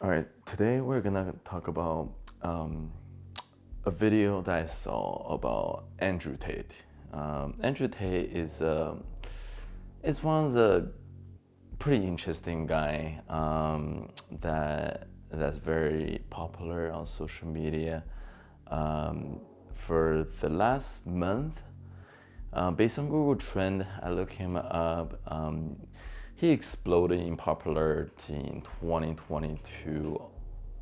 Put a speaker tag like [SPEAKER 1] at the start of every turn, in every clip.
[SPEAKER 1] All right, today we're gonna talk about a video that I saw about Andrew Tate. Andrew Tate is one of the pretty interesting guy that's very popular on social media. For the last month, based on Google Trend, I looked him up. He exploded in popularity in 2022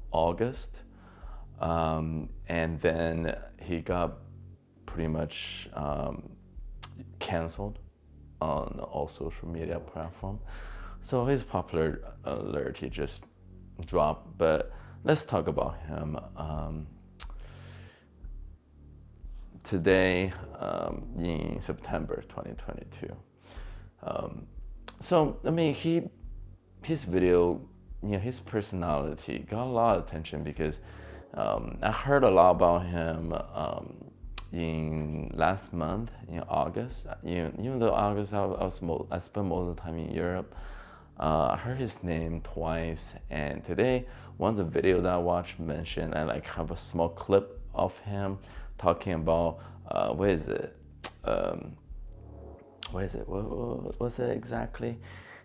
[SPEAKER 1] August, and then he got pretty much canceled on all social media platforms. So his popularity just dropped. But let's talk about him. Today, in September 2022. So I mean, his video, his personality got a lot of attention because I heard a lot about him in last month in August. Even though August I spent most of the time in Europe. I heard his name twice, and today one of the videos that I watched mentioned I have a small clip of him talking about what's it? What's it exactly?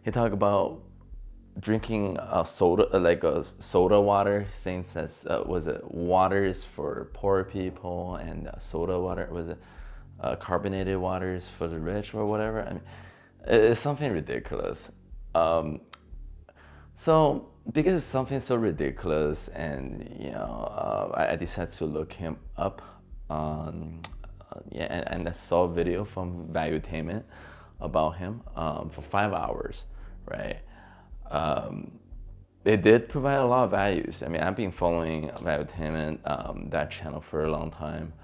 [SPEAKER 1] He talked about drinking soda, like a soda water, saying that was it water is for poor people and soda water was it carbonated waters for the rich or whatever. I mean, it's something ridiculous. So because it's something so ridiculous, and I decided to look him up on and I saw a video from Valuetainment about him for 5 hours, right? It did provide a lot of values. I mean, I've been following Valuetainment, that channel for a long time.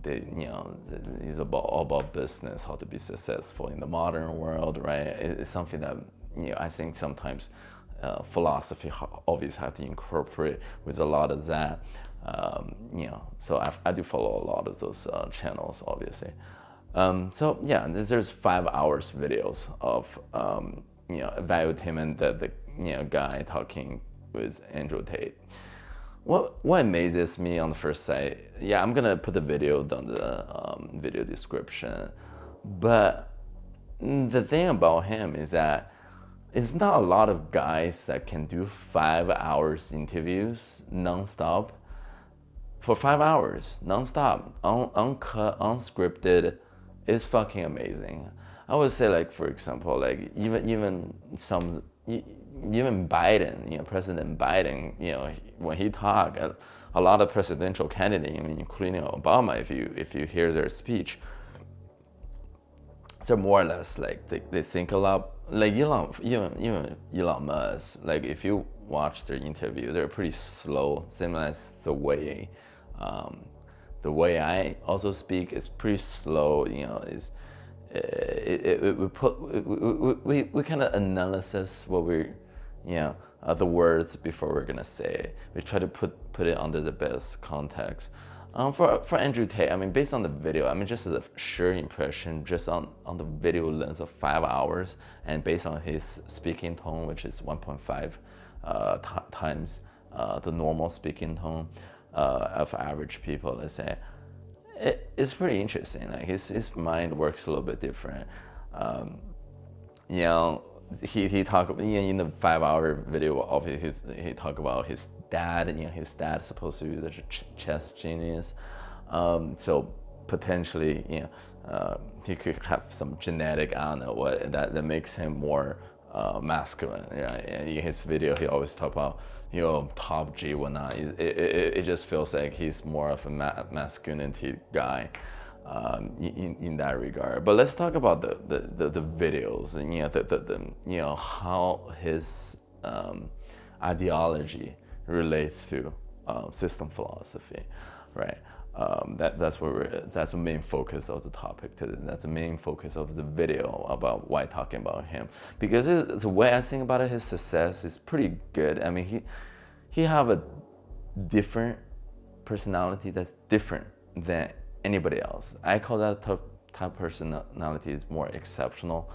[SPEAKER 1] It's all about business, how to be successful in the modern world, right? It's something that I think sometimes philosophy always have to incorporate with a lot of that. So I do follow a lot of those channels, obviously. So yeah, there's 5 hours videos of Valuetainment, the guy talking with Andrew Tate. What amazes me on the first sight, I'm gonna put the video down the video description, but the thing about him is that it's not a lot of guys that can do 5 hours interviews nonstop for 5 hours nonstop, uncut, unscripted. Is fucking amazing. I would say, like, for example, like even Biden, President Biden, when he talk, a lot of presidential candidates, including Obama, if you hear their speech, they're more or less like they think a lot. Like even Elon Musk, like if you watch their interview, they're pretty slow, similar as the way I also speak is pretty slow. We kind of analysis what we're the words before we're gonna say it. We try to put it under the best context. For Andrew Tate, I mean, based on the video, I mean, just as a sure impression, just on the video length of 5 hours, and based on his speaking tone, which is 1.5 times the normal speaking tone of average people, let's say, it's pretty interesting. Like his mind works a little bit different. He talked in the 5 hour video of he talked about his dad. His dad is supposed to be a chess genius, so potentially he could have some genetic, I don't know what, that makes him more masculine. And in his video he always talk about top G, whatnot. It just feels like he's more of a masculinity guy. In that regard, but let's talk about the videos and how his ideology relates to system philosophy, right? That's the main focus of the topic today. That's the main focus of the video about why talking about him, because the way I think about it, his success is pretty good. I mean, he have a different personality that's different than anybody else. I call that type of personality is more exceptional.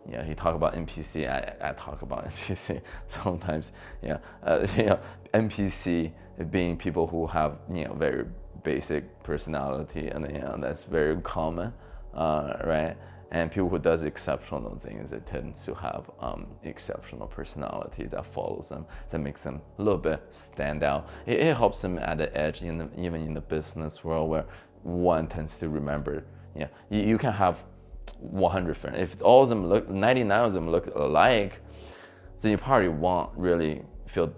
[SPEAKER 1] Yeah, he talk about NPC. I talk about NPC sometimes. Yeah, NPC being people who have very basic personality, and that's very common, right? And people who does exceptional things, they tend to have exceptional personality that follows them, that makes them a little bit stand out. It helps them at the edge, even in the business world, where one tends to remember. Yeah, you can have 100 friends. If all of them 99 of them look alike, then you probably won't really feel.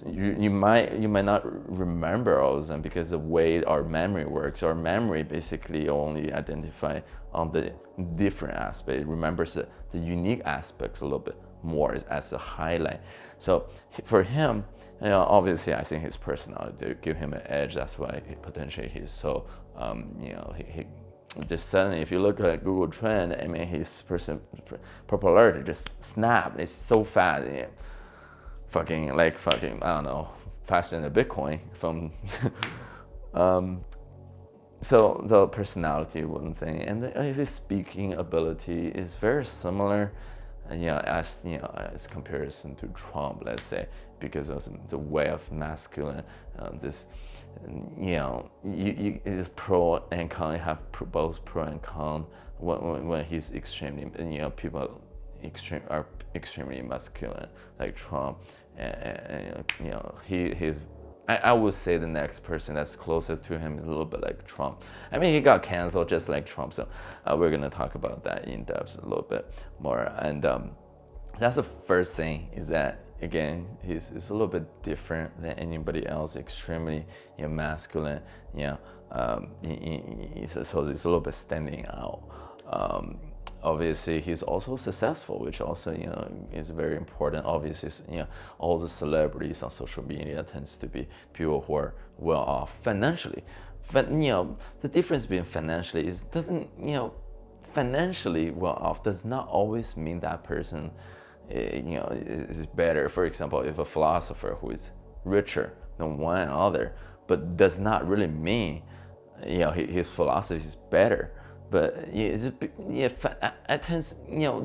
[SPEAKER 1] You might not remember all of them, because the way our memory works, our memory basically only identify on the different aspect. It remembers the unique aspects a little bit more as a highlight. So for him, obviously I think his personality to give him an edge. That's why potentially he's so he just suddenly, if you look at Google Trend, I mean, his popularity just snapped. It's so fast. Fucking, I don't know, faster than the Bitcoin from. So the personality, one thing, and his speaking ability is very similar, as comparison to Trump, let's say, because of the way of masculine, this. It is pro and con. You have both pro and con. When he's extremely, people are extremely masculine, like Trump, and he's. I would say the next person that's closest to him is a little bit like Trump. I mean, he got canceled just like Trump, so we're gonna talk about that in depth a little bit more. And that's the first thing, is that again, he's a little bit different than anybody else, extremely masculine, so it's a little bit standing out. Obviously, he's also successful, which also is very important. Obviously, all the celebrities on social media tends to be people who are well off financially. But the difference between financially is financially well off does not always mean that person is better. For example, if a philosopher who is richer than one another, but does not really mean his philosophy is better. But I tend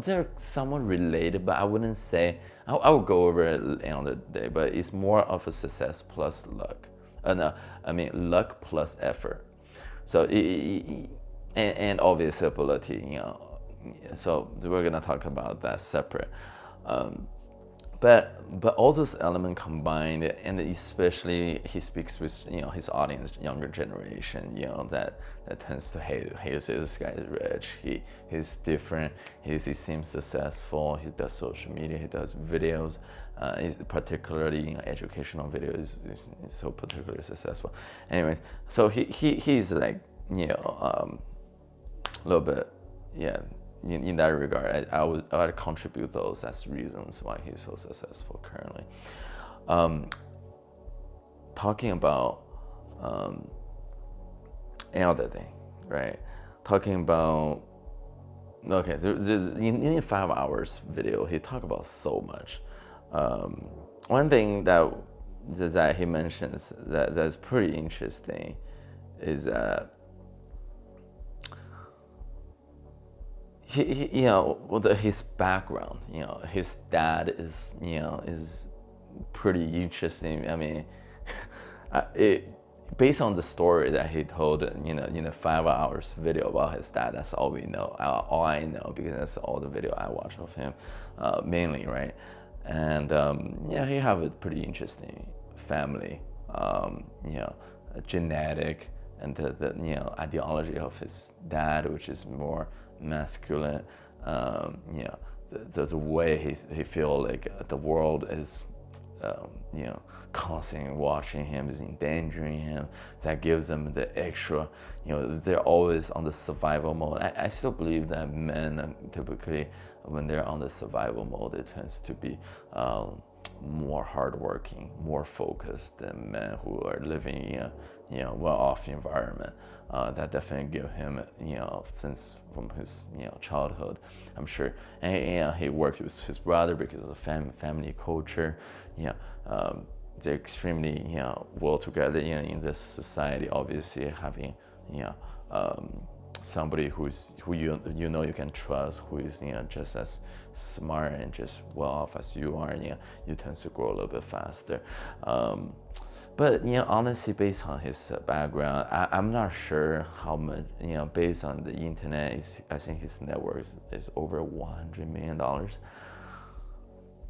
[SPEAKER 1] they're somewhat related, but I wouldn't say. I would go over it at the end of the day, but it's more of a success plus luck. Luck plus effort. So and obvious ability. So we're gonna talk about that separate. But all those elements combined, and especially he speaks with his audience, younger generation, that tends to hate this guy is rich, he's different, he seems successful, he does social media, he does videos, he's particularly educational videos is so particularly successful. Anyways, so he's like a little bit in that regard, I would contribute those as reasons why he's so successful currently. Talking about another thing, right? Talking about, okay, there's in 5 hours video, he talked about so much. One thing that he mentions that's pretty interesting is that his background, his dad is pretty interesting. I mean, based on the story that he told, in a 5 hours video about his dad, that's all we know, all I know, because that's all the video I watch of him, mainly, right? And he have a pretty interesting family, genetic, and the ideology of his dad, which is more masculine. There's a way he feel like the world is constantly watching him, is endangering him. That gives them the extra, they're always on the survival mode. I still believe that men typically, when they're on the survival mode, it tends to be more hardworking, more focused than men who are living in a well-off environment. That definitely give him, since from his childhood, I'm sure. And he worked with his brother because of the family culture. They're extremely well together in this society. Obviously, having somebody who you know you can trust, who is just as smart and just well off as you are, you tend to grow a little bit faster. But honestly, based on his background, I'm not sure how much. Based on the internet, I think his net worth is over $100 million.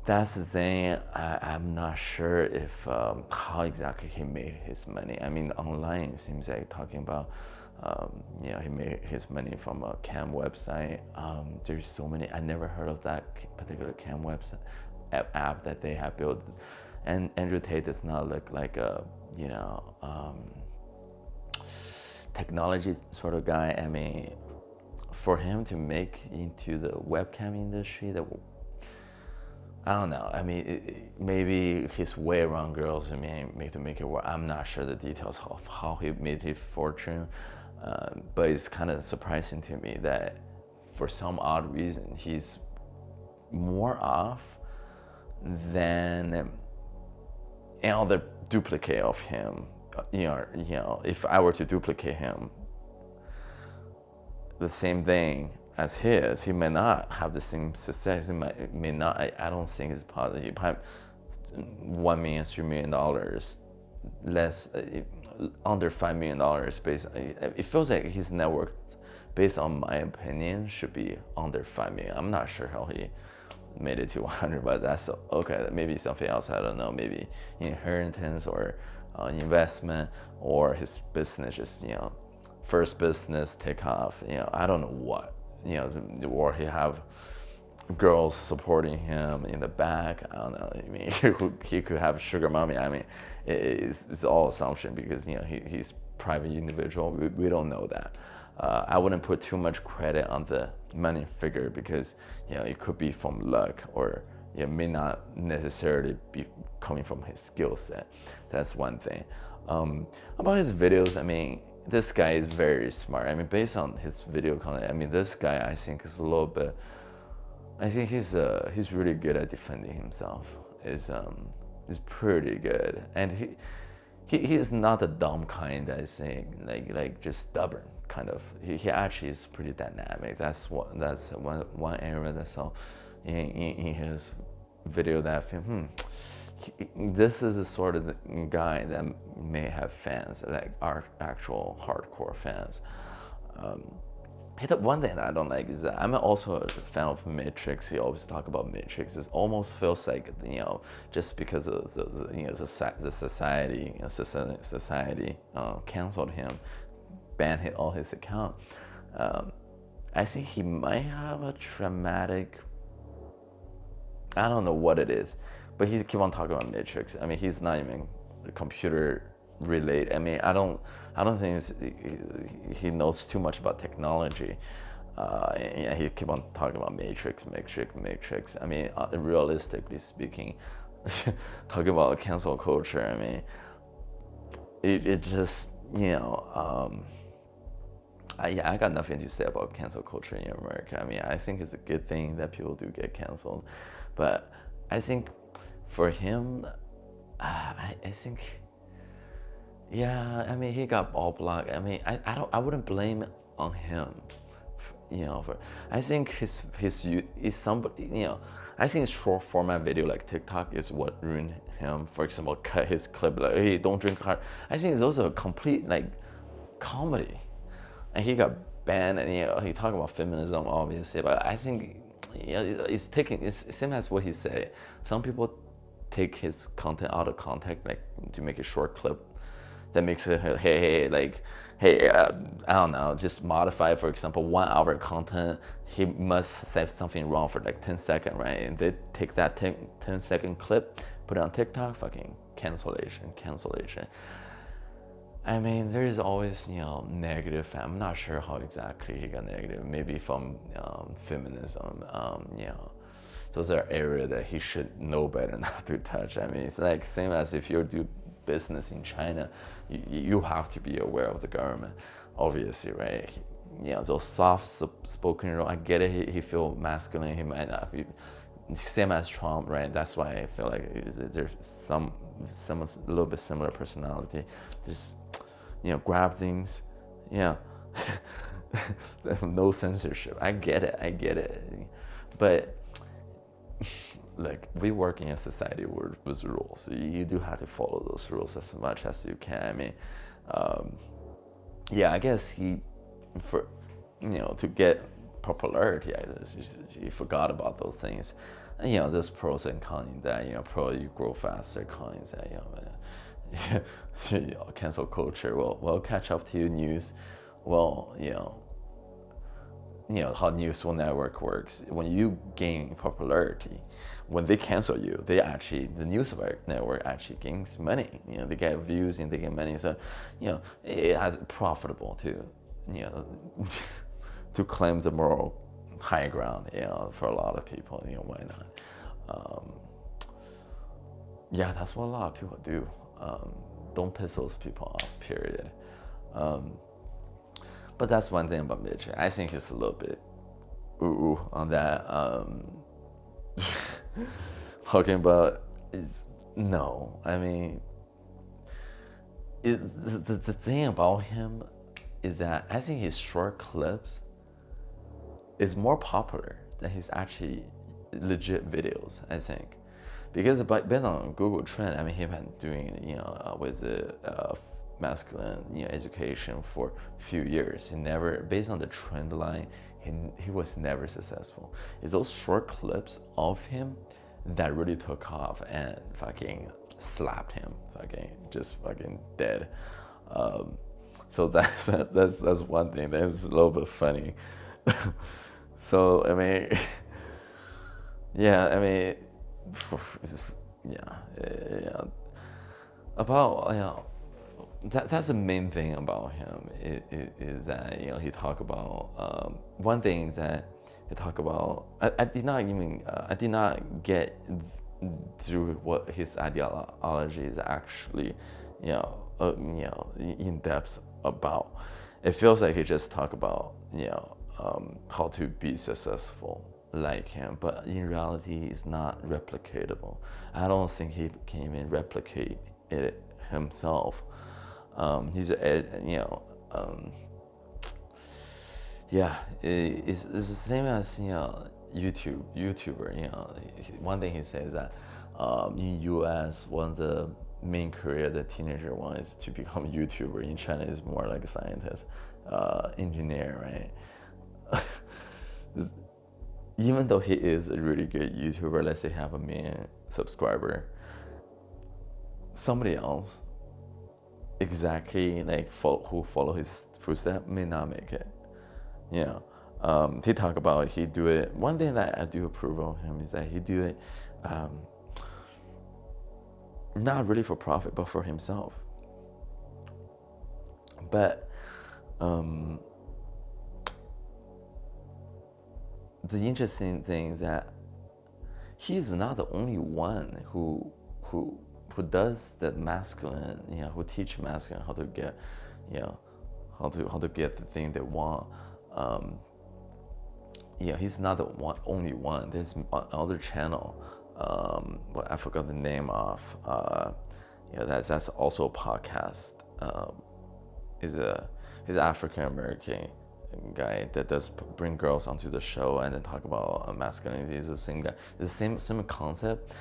[SPEAKER 1] That's the thing. I'm not sure if how exactly he made his money. I mean, online it seems like talking about he made his money from a cam website. There's so many. I never heard of that particular cam website app that they have built. And Andrew Tate does not look like a technology sort of guy. I mean, for him to make into the webcam industry, I don't know. I mean, maybe his way around girls. I mean, to make it work. I'm not sure the details of how he made his fortune, but it's kind of surprising to me that for some odd reason he's more off than another duplicate of him. If I were to duplicate him, the same thing as his, he may not have the same success. He may not. I don't think it's possible. He probably $1 million, $3 million less, under $5 million. Based, it feels like his network, based on my opinion, should be under $5 million. I'm not sure how he made it to 100, but that's okay. Maybe something else. I don't know. Maybe inheritance or investment, or his business just first business take off. I don't know what. Or he have girls supporting him in the back. I don't know. I mean, he could have sugar mommy. I mean, it's all assumption because he's private individual. We don't know that. I wouldn't put too much credit on the money figure because it could be from luck, or it may not necessarily be coming from his skill set. That's one thing. About his videos, I mean, this guy is very smart. I mean, based on his video content, I mean, this guy I think is a little bit. I think he's really good at defending himself. Is pretty good, and he is not the dumb kind. I think like just stubborn kind of. He actually is pretty dynamic. That's one area that I saw in his video that I feel, this is the sort of guy that may have fans, like our actual hardcore fans. The one thing I don't like is that I'm also a fan of Matrix. He always talk about Matrix. It almost feels like just because of the society, society canceled him, banned all his account. I think he might have a traumatic. I don't know what it is, but he keep on talking about Matrix. I mean, he's not even computer related. I mean, I don't think he knows too much about technology. He keep on talking about Matrix. I mean, realistically speaking, talking about cancel culture. I mean, it just I got nothing to say about cancel culture in America. I mean, I think it's a good thing that people do get canceled, but I think for him, I think. Yeah, I mean, he got all blocked. I mean, I wouldn't blame it on him, I think his is somebody, I think short format video like TikTok is what ruined him. For example, cut his clip like, hey, don't drink hard. I think those are complete like comedy, and he got banned. And he talked about feminism obviously, but I think it's same as what he said. Some people take his content out of context, like to make a short clip. That makes it I don't know, just modify, for example, 1 hour content. He must say something wrong for like 10 seconds, right? And they take that 10-second clip, put it on TikTok, fucking cancellation. I mean, there is always negative. I'm not sure how exactly he got negative. Maybe from feminism. Those are areas that he should know better not to touch. I mean, it's like same as if you do business in China, you have to be aware of the government, obviously, right? Those soft-spoken, I get it. He feel masculine. He might not be same as Trump, right? That's why I feel like there's some a little bit similar personality. Just grab things, no censorship. I get it. But like we work in a society with rules. You do have to follow those rules as much as you can. I mean, yeah, I guess to get popularity, I guess he forgot about those things. And, there's pros and cons in that. Pro, you grow faster. Cons that cancel culture will catch up to you. News, well, how news network works. When you gain popularity, when they cancel you, the news network actually gains money. They get views and they get money. So, it has profitable to, to claim the moral high ground. For a lot of people, why not? Yeah, that's what a lot of people do. Don't piss those people off. Period. But that's one thing about Mitch. I think he's a little bit on that. Talking about is no. I mean, the thing about him is that I think his short clips is more popular than his actually legit videos. I think because based on Google Trend, I mean, he's been doing with masculine education for a few years. He never, based on the trend line, he was never successful. It's those short clips of him that really took off and fucking slapped him, just dead. So that's one thing that's a little bit funny. So I mean, yeah, I mean, yeah. About that's the main thing about him is that he talk about one thing is that he talk about I did not get through what his ideology is actually in depth about. It feels like he just talk about how to be successful like him, but in reality it's not replicatable. I don't think he can even replicate it himself. He's it's the same as YouTuber. One thing he says that in US, one of the main career the teenager wants to become a YouTuber. In China is more like a scientist, engineer, right? Even though he is a really good YouTuber, let's say have 1 million subscriber, somebody else exactly who follow his footsteps may not make it. He talk about he do it. One thing that I do approve of him is that he do it not really for profit, but for himself. But the interesting thing is that he's not the only one who does the masculine, who teach masculine how to get, how to get the thing they want. He's not the only one. There's another channel. I forgot the name of. That's also a podcast. He's an African American guy that does bring girls onto the show and then talk about masculinity. Is the same guy. The same concept.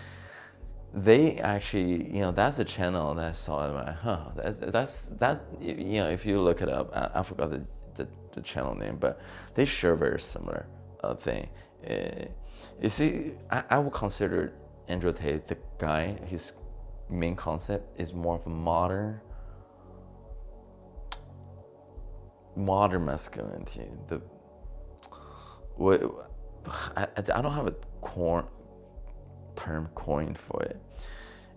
[SPEAKER 1] They actually, that's a channel that I saw. And I'm like, that's if you look it up, I forgot the channel name, but they share very similar thing. You see, I would consider Andrew Tate the guy. His main concept is more of a modern masculinity. I don't have a term coined for it.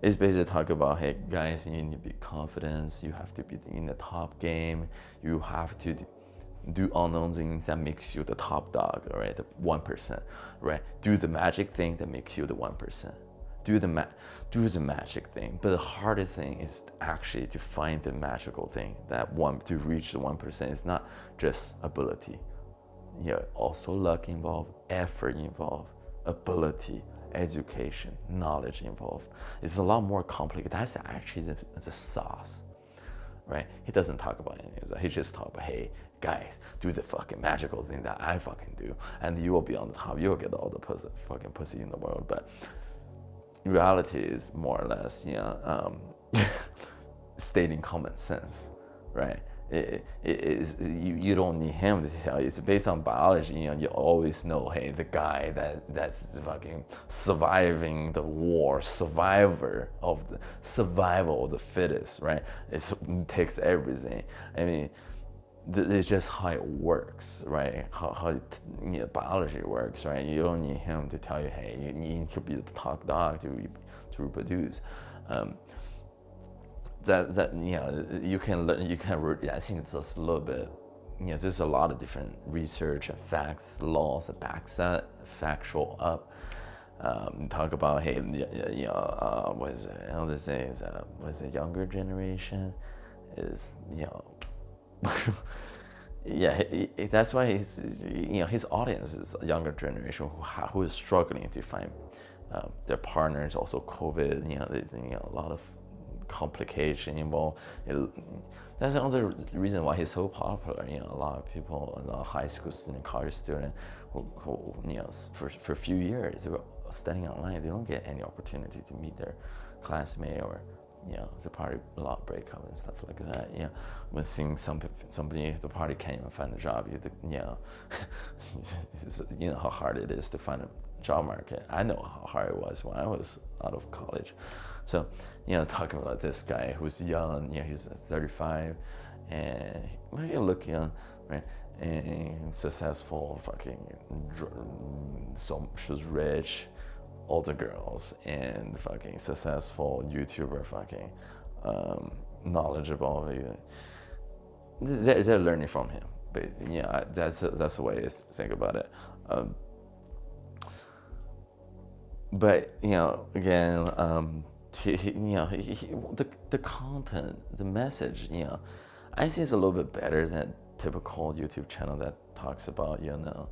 [SPEAKER 1] It's basically talk about, hey guys, you need to be confident. You have to be in the top game. You have to do unknown things that makes you the top dog, right? The 1%, right? Do the magic thing that makes you the 1%. Do the magic thing. But the hardest thing is actually to find the magical thing to reach the 1%. It's not just ability. Also luck involved, effort involved, ability, education, knowledge involved. It's a lot more complicated. That's actually the sauce. right? He doesn't talk about any of that. He just talk about, hey, guys, do the fucking magical thing that I fucking do, and you will be on the top. You will get all the fucking pussy in the world. But reality is more or less, stating common sense, right? It is, you don't need him to tell you. It's based on biology. You always know, hey, the guy that's fucking surviving the war, survival of the fittest, right? It takes everything. I mean, it's just how it works, right? How biology works, right? You don't need him to tell you, hey, you need to be the top dog to reproduce. That you can learn. I think it's just a little bit. There's a lot of different research and facts, laws that backs that factual up. Talk about, hey, what is it? How to say is was it younger generation is yeah, that's why his audience is a younger generation who is struggling to find their partners. Also, COVID, a lot of complication involved. That's another reason why he's so popular. A lot of people, a lot of high school student, college student, who for a few years they were studying online. They don't get any opportunity to meet their classmate, or the party, a lot of breakup and stuff like that. When seeing somebody at the party can't even find a job, how hard it is to find a job market. I know how hard it was when I was out of college. So, talking about this guy who's young, he's 35, and he look young, right? And successful, so she's rich, older girls, and fucking successful YouTuber, fucking knowledgeable. They're learning from him, but that's the way I think about it. But again, the content, the message, I think it's a little bit better than typical YouTube channel that talks about, the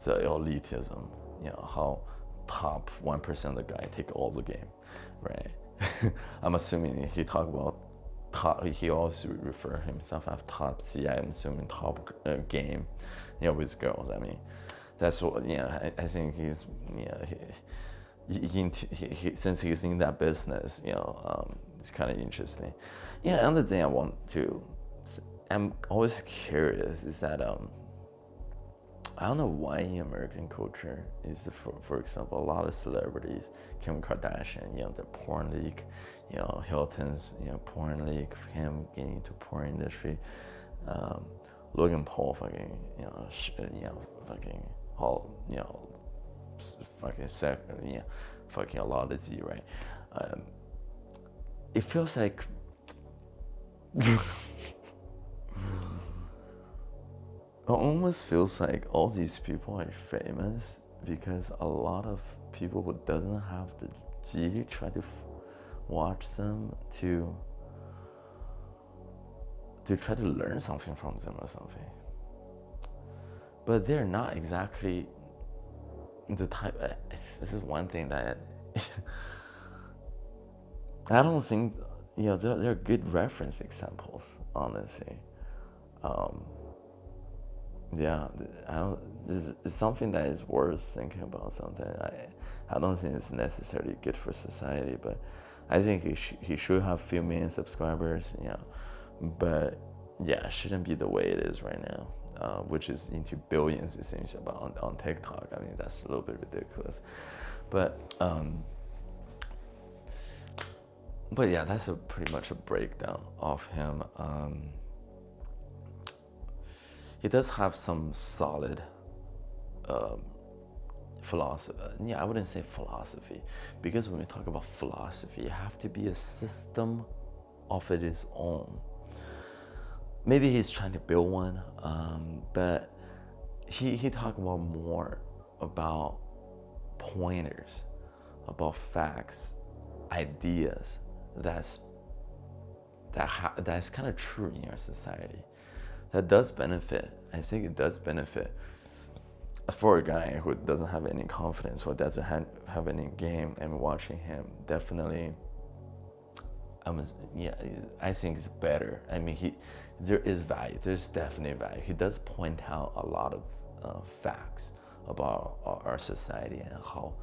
[SPEAKER 1] elitism, how top 1% of the guy take all the game, right? I'm assuming he talk about top. He also refer himself as top C. I'm assuming top game, with girls. I mean, that's what. I think he's he since he's in that business, it's kind of interesting. Another thing I'm always curious is that I don't know why in American culture is, for example, a lot of celebrities, Kim Kardashian, the porn league, Hilton's, porn league, him getting into porn industry, Logan Paul, fucking, fucking all, fucking a lot of Z, right? It feels like it almost feels like all these people are famous because a lot of people who doesn't have the G try to watch them to try to learn something from them or something. But they're not exactly the type. This is one thing that I don't think, they're good reference examples, honestly. This is something that is worth thinking about. Something I don't think it's necessarily good for society, but I think he should have few million subscribers. But it shouldn't be the way it is right now, which is into billions. It seems about on TikTok. I mean, that's a little bit ridiculous, but that's pretty much a breakdown of him. He does have some solid philosophy. I wouldn't say philosophy, because when we talk about philosophy, it have to be a system of its own. Maybe he's trying to build one, but he talked more about pointers, about facts, ideas that's kind of true in our society. That does benefit. I think it does benefit for a guy who doesn't have any confidence or doesn't have any game, and watching him definitely yeah, I think it's better. I mean, there is value. There's definitely value. He does point out a lot of facts about our society and how,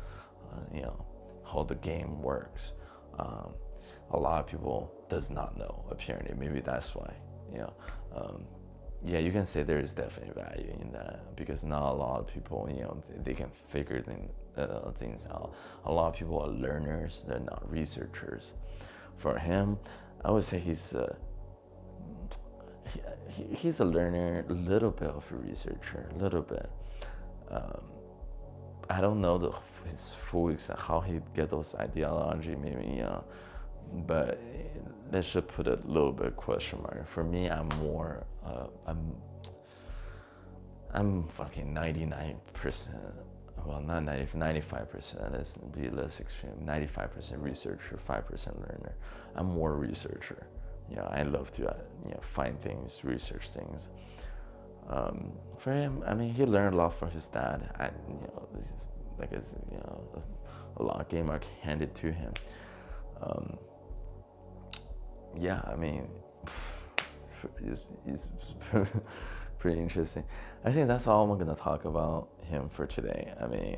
[SPEAKER 1] how the game works. A lot of people does not know, apparently. Maybe that's why, yeah, you can say there is definitely value in that, because not a lot of people, they can figure things out. A lot of people are learners, they're not researchers. For him, I would say he's a learner, a little bit of a researcher, a little bit. I don't know his full extent, how he get those ideology, maybe, but let's just put a little bit of question mark. For me, I'm more, I'm fucking 99%, well, not 90, 95%, let's be less extreme, 95% researcher, 5% learner. I'm more researcher. I love to, find things, research things. For him, I mean, he learned a lot from his dad. This is like, a lot of game are handed to him. Yeah, I mean, it's pretty interesting. I think that's all I'm gonna talk about him for today. I mean,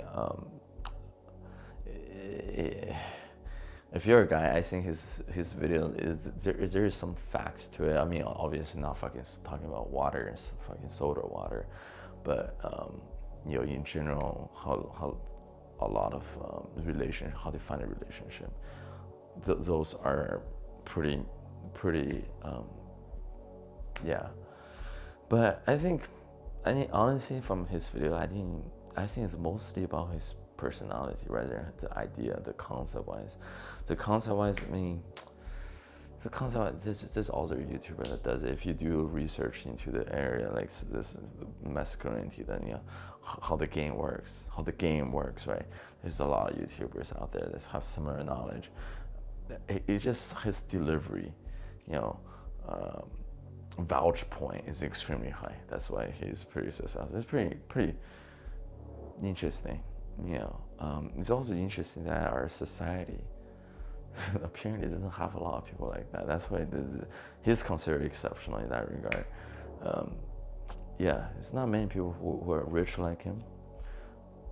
[SPEAKER 1] if you're a guy, I think his video there is some facts to it. I mean, obviously not fucking talking about water and fucking soda water, but in general, how a lot of relationship, how they find a relationship, those are pretty yeah. But I think, honestly, from his video, I think it's mostly about his personality rather than the idea, the concept-wise. The concept-wise, I mean, there's also a YouTuber that does it. If you do research into the area, like this masculinity, then how the game works, right? There's a lot of YouTubers out there that have similar knowledge. It just, his delivery, vouch point is extremely high. That's why he's pretty successful. It's pretty interesting. It's also interesting that our society apparently doesn't have a lot of people like that. That's why he's considered exceptional in that regard. Yeah, it's not many people who are rich like him,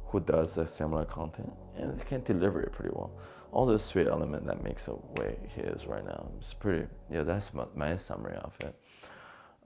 [SPEAKER 1] who does a similar content and can deliver it pretty well. All the sweet element that makes it way he is right now. It's pretty, that's my summary of it.